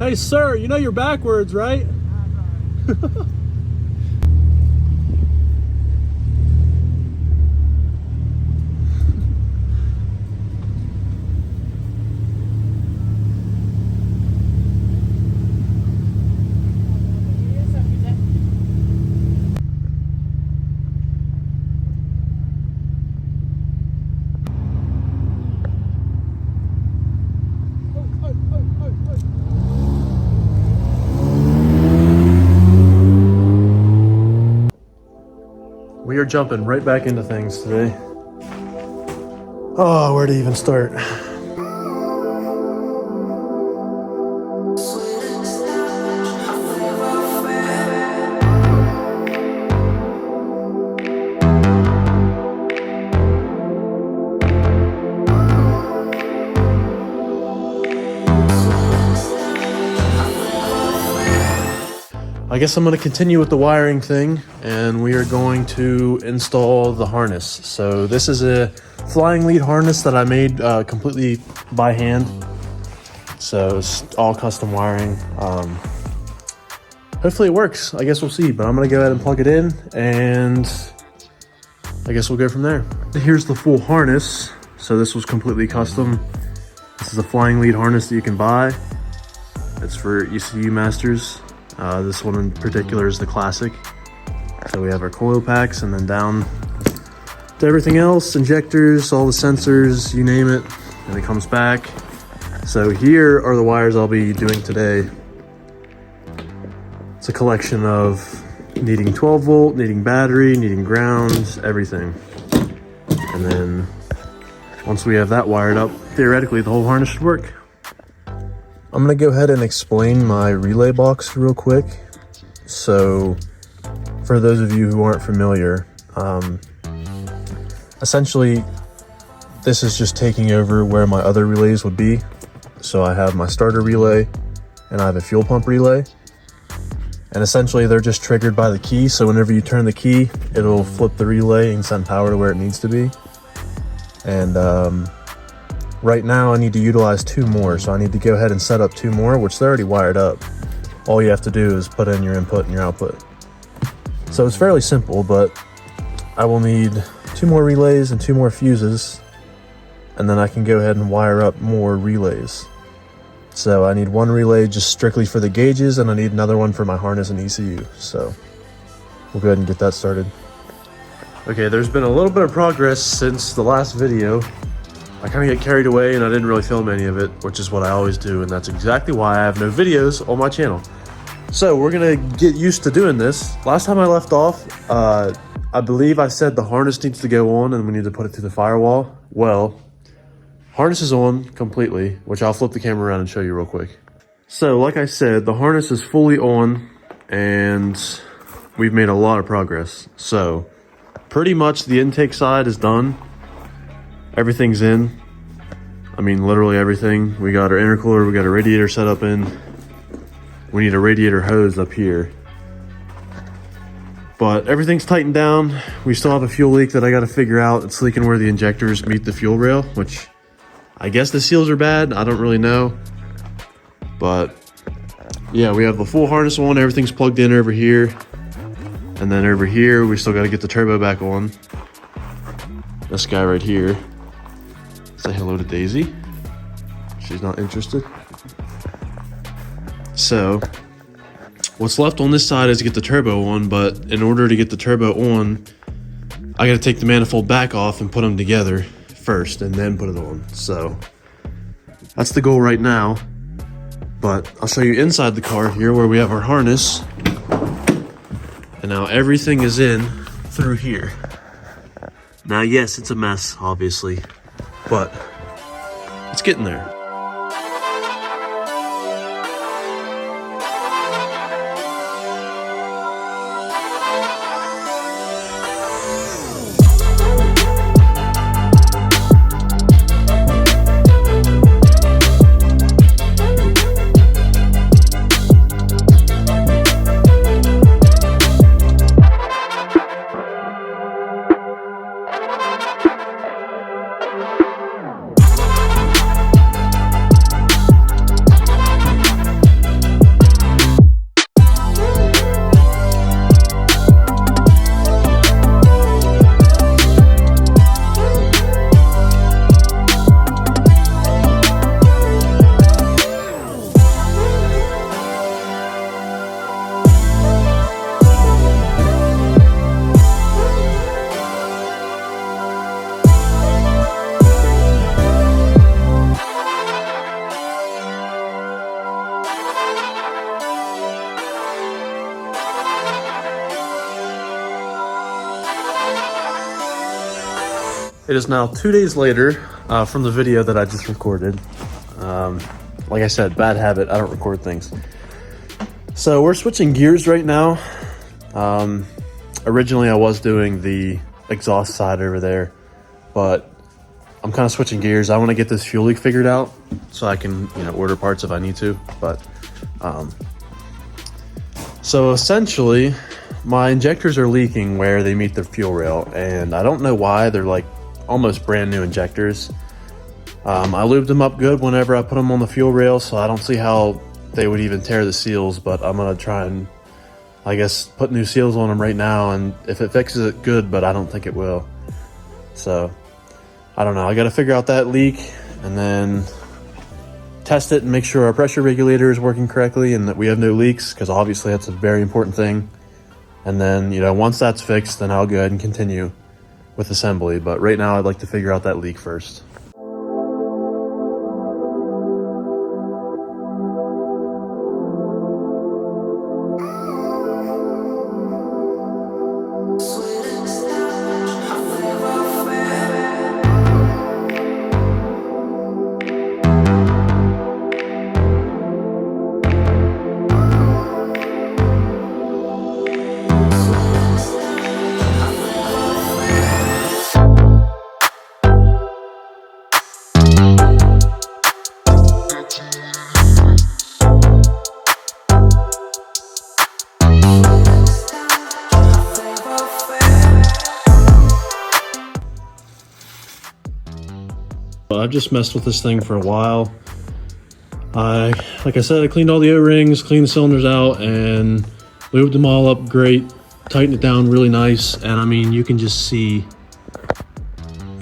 Hey, sir, you know you're backwards, right? We are jumping right back into things today. Oh, where to even start? I guess I'm going to continue with the wiring thing, and we are going to install the harness. So this is a flying lead harness that I made completely by hand. So it's all custom wiring. Hopefully it works. I guess we'll see, but I'm going to go ahead and plug it in, and I guess we'll go from there. Here's the full harness. So this was completely custom. This is a flying lead harness that you can buy. It's for ECU masters. This one in particular is the classic. So we have our coil packs, and then down to everything else, injectors, all the sensors, you name it, and it comes back. So here are the wires I'll be doing today. It's a collection of needing 12 volt, needing battery, needing ground, everything. And then once we have that wired up, theoretically the whole harness should work. I'm going to go ahead and explain my relay box real quick. So for those of you who aren't familiar, essentially this is just taking over where my other relays would be. So I have my starter relay and I have a fuel pump relay. And essentially they're just triggered by the key. So whenever you turn the key, it'll flip the relay and send power to where it needs to be. And right now I need to utilize 2 more, so I need to go ahead and set up 2 more, which they're already wired up. All you have to do is put in your input and your output. So it's fairly simple, but I will need 2 more relays and 2 more fuses, and then I can go ahead and wire up more relays. So I need 1 relay just strictly for the gauges, and I need another one for my harness and ECU. So we'll go ahead and get that started. Okay, there's been a little bit of progress since the last video. I kind of get carried away and I didn't really film any of it, which is what I always do, and that's exactly why I have no videos on my channel. So we're gonna get used to doing this. Last time I left off, I believe I said the harness needs to go on and we need to put it through the firewall. Well, harness is on completely, which I'll flip the camera around and show you real quick. So like I said, the harness is fully on and we've made a lot of progress. So pretty much the intake side is done. Everything's in. I mean, literally everything. We got our intercooler, we got a radiator set up in. We need a radiator hose up here. But everything's tightened down. We still have a fuel leak that I gotta figure out. It's leaking where the injectors meet the fuel rail, which I guess the seals are bad. I don't really know. But yeah, we have the full harness on. Everything's plugged in over here. And then over here, we still gotta get the turbo back on. This guy right here. Say hello to Daisy. She's not interested. So what's left on this side is to get the turbo on, but in order to get the turbo on, I gotta take the manifold back off and put them together first and then put it on. So that's the goal right now. But I'll show you inside the car here where we have our harness. And now everything is in through here. Now, yes, it's a mess, obviously, but it's getting there. It is now 2 days later from the video that I just recorded. Like I said, bad habit, I don't record things. So we're switching gears right now. Originally I was doing the exhaust side over there, but I'm kind of switching gears. I want to get this fuel leak figured out so I can, order parts if I need to. But so essentially my injectors are leaking where they meet the fuel rail, and I don't know why. They're like almost brand new injectors. I lubed them up good whenever I put them on the fuel rail, so I don't see how they would even tear the seals, but I'm gonna try and, I guess, put new seals on them right now, and if it fixes it, good, but I don't think it will. So I don't know, I gotta figure out that leak and then test it and make sure our pressure regulator is working correctly and that we have no leaks, because obviously that's a very important thing. And then, once that's fixed, then I'll go ahead and continue with assembly. But right now I'd like to figure out that leak first. I've just messed with this thing for a while. Like I said, I cleaned all the O-rings, cleaned the cylinders out, and lubed them all up great, tightened it down really nice, and I mean, you can just see,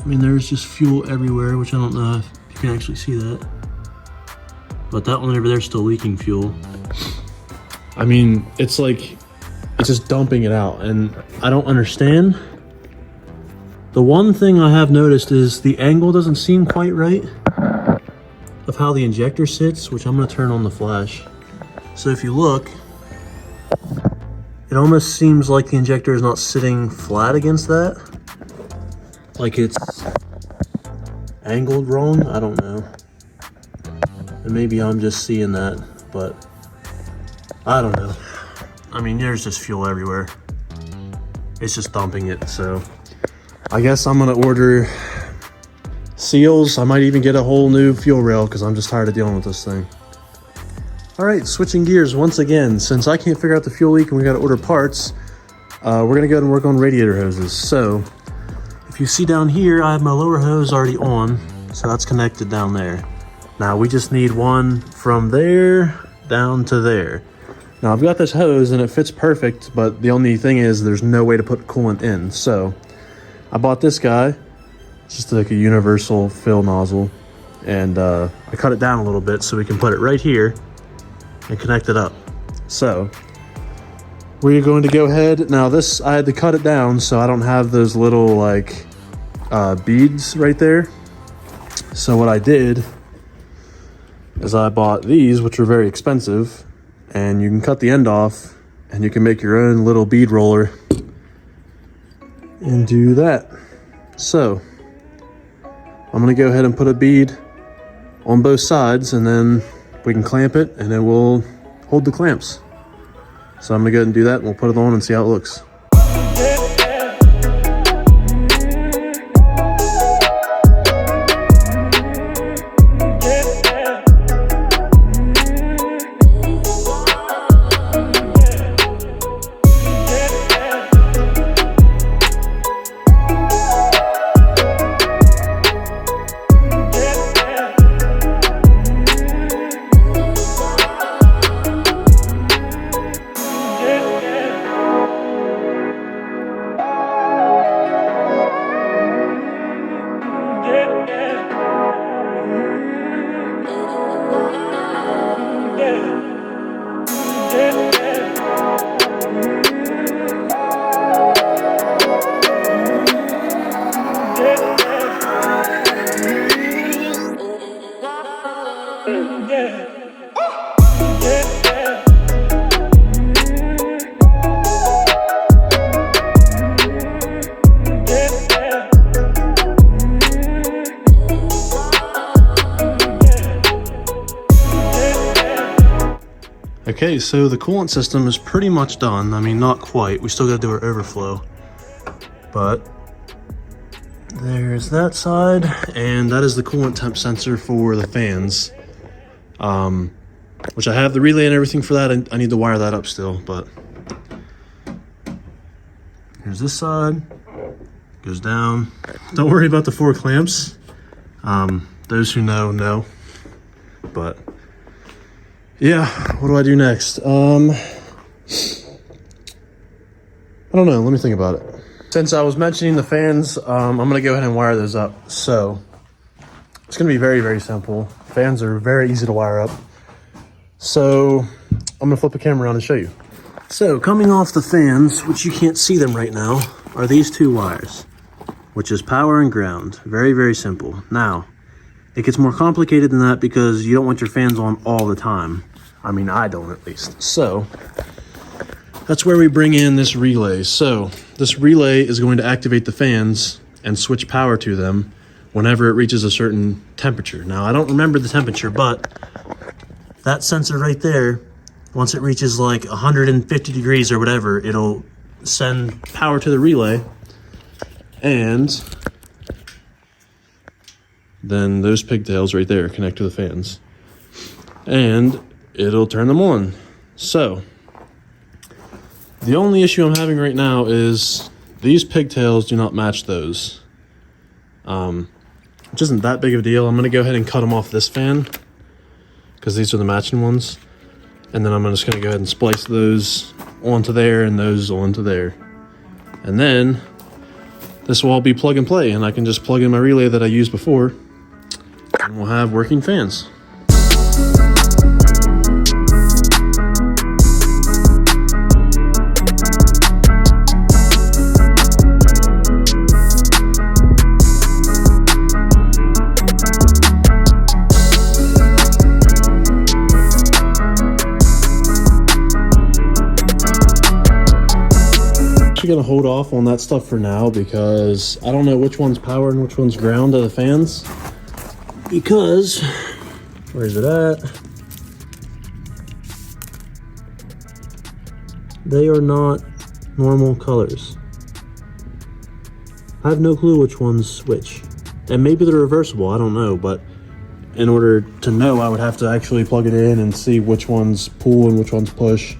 there's just fuel everywhere, which I don't know if you can actually see that. But that one over there is still leaking fuel. I mean, it's like, it's just dumping it out, and I don't understand. The one thing I have noticed is the angle doesn't seem quite right of how the injector sits, which I'm gonna turn on the flash. So if you look, it almost seems like the injector is not sitting flat against that. Like it's angled wrong, I don't know. And maybe I'm just seeing that, but I don't know. I mean, there's just fuel everywhere. It's just dumping it, so I guess I'm gonna order seals. I might even get a whole new fuel rail because I'm just tired of dealing with this thing. All right, switching gears once again. Since I can't figure out the fuel leak and we gotta order parts, we're gonna go ahead and work on radiator hoses. So if you see down here, I have my lower hose already on, so that's connected down there. Now we just need one from there down to there. Now I've got this hose and it fits perfect, but the only thing is there's no way to put coolant in. So I bought this guy. It's just like a universal fill nozzle, and I cut it down a little bit so we can put it right here and connect it up. So we're going to go ahead. Now this, I had to cut it down so I don't have those little like beads right there. So what I did is I bought these, which are very expensive, and you can cut the end off and you can make your own little bead roller and do that. So I'm gonna go ahead and put a bead on both sides, and then we can clamp it and it will hold the clamps. So I'm gonna go ahead and do that, and we'll put it on and see how it looks. Okay, so the coolant system is pretty much done. I mean, not quite. We still got to do our overflow. But there's that side, and that is the coolant temp sensor for the fans. Which I have the relay and everything for that. I need to wire that up still, but here's this side. Goes down. Don't worry about the 4 clamps. Those who know. But yeah, what do I do next? I don't know. Let me think about it. Since I was mentioning the fans, I'm going to go ahead and wire those up. So it's going to be very, very simple. Fans are very easy to wire up. So I'm going to flip the camera around and show you. So coming off the fans, which you can't see them right now, are these 2 wires, which is power and ground. Very, very simple. Now, it gets more complicated than that because you don't want your fans on all the time. I mean, I don't at least. So that's where we bring in this relay. So this relay is going to activate the fans and switch power to them whenever it reaches a certain temperature. Now, I don't remember the temperature, but that sensor right there, once it reaches like 150 degrees or whatever, it'll send power to the relay, and then those pigtails right there connect to the fans, and it'll turn them on. So the only issue I'm having right now is these pigtails do not match those, which isn't that big of a deal. I'm going to go ahead and cut them off this fan because these are the matching ones, and then I'm just going to go ahead and splice those onto there and those onto there, and then this will all be plug and play, and I can just plug in my relay that I used before, and we'll have working fans. Gonna hold off on that stuff for now because I don't know which one's power and which one's ground of the fans, because where's it at? They are not normal colors. I have no clue which one's which, and maybe they're reversible, I don't know, but in order to know, I would have to actually plug it in and see which one's pull and which one's push,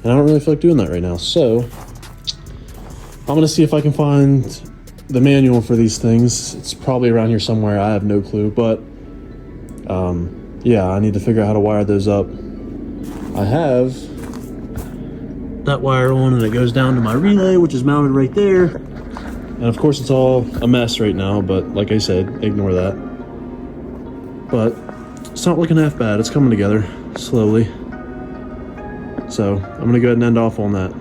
and I don't really feel like doing that right now. So I'm going to see if I can find the manual for these things. It's probably around here somewhere. I have no clue. But, yeah, I need to figure out how to wire those up. I have that wire on, and it goes down to my relay, which is mounted right there. And, of course, it's all a mess right now. But, like I said, ignore that. But it's not looking half bad. It's coming together slowly. So I'm going to go ahead and end off on that.